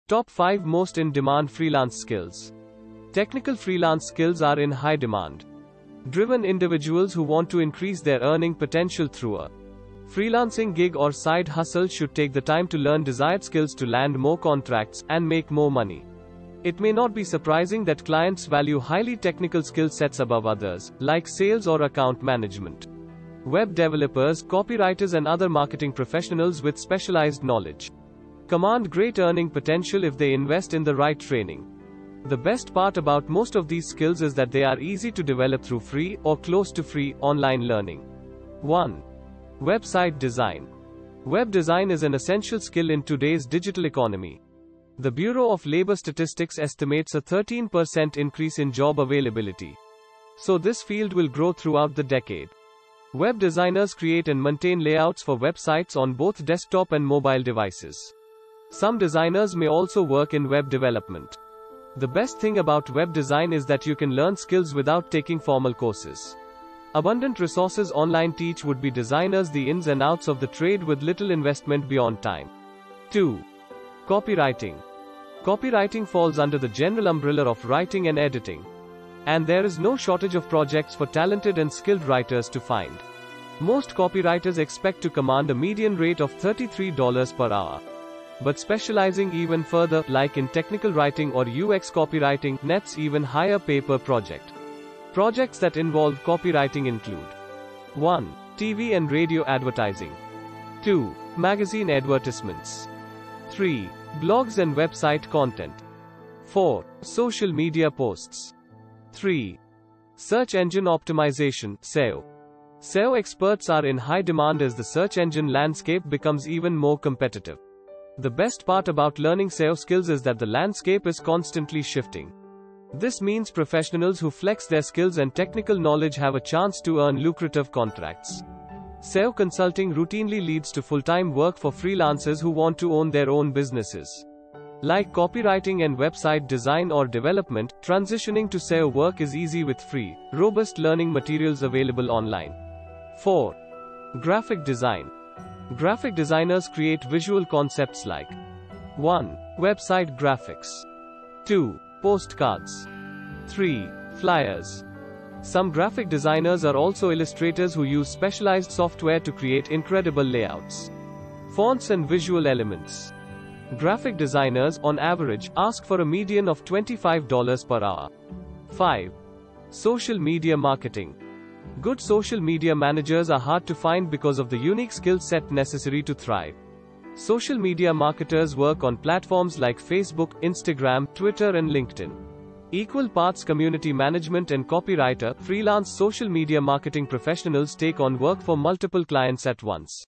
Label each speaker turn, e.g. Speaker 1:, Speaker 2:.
Speaker 1: Top 5 most in-demand freelance skills. Technical freelance skills are in high demand. Driven individuals who want to increase their earning potential through a freelancing gig or side hustle should take the time to learn desired skills to land more contracts and make more money. It may not be surprising that clients value highly technical skill sets above others, like sales or account management. Web developers, copywriters, and other marketing professionals with specialized knowledge command great earning potential if they invest in the right training. The best part about most of these skills is that they are easy to develop through free, or close to free, online learning. 1. Website design. Web design is an essential skill in today's digital economy. The Bureau of Labor Statistics estimates a 13% increase in job availability. So this field will grow throughout the decade. Web designers create and maintain layouts for websites on both desktop and mobile devices. Some designers may also work in web development. The best thing about web design is that you can learn skills without taking formal courses. Abundant resources online teach would-be designers the ins and outs of the trade with little investment beyond time. 2. Copywriting. Copywriting falls under the general umbrella of writing and editing. And there is no shortage of projects for talented and skilled writers to find. Most copywriters expect to command a median rate of $33 per hour. But specializing even further, like in technical writing or UX copywriting, nets even higher pay per project. Projects that involve copywriting include 1. TV and radio advertising. 2. Magazine advertisements. 3. Blogs and website content. 4. Social media posts. 3. Search engine optimization, SEO. SEO experts are in high demand as the search engine landscape becomes even more competitive. The best part about learning SEO skills is that the landscape is constantly shifting. This means professionals who flex their skills and technical knowledge have a chance to earn lucrative contracts. SEO consulting routinely leads to full-time work for freelancers who want to own their own businesses. Like copywriting and website design or development, transitioning to SEO work is easy with free, robust learning materials available online. 4. Graphic design. Graphic designers create visual concepts like 1. Website graphics. 2. Postcards. 3. Flyers. Some graphic designers are also illustrators who use specialized software to create incredible layouts, fonts, and visual elements. Graphic designers, on average, ask for a median of $25 per hour. 5. Social media marketing. Good social media managers are hard to find because of the unique skill set necessary to thrive. Social media marketers work on platforms like Facebook, Instagram, Twitter, and LinkedIn. Equal parts community management and copywriter, freelance social media marketing professionals take on work for multiple clients at once.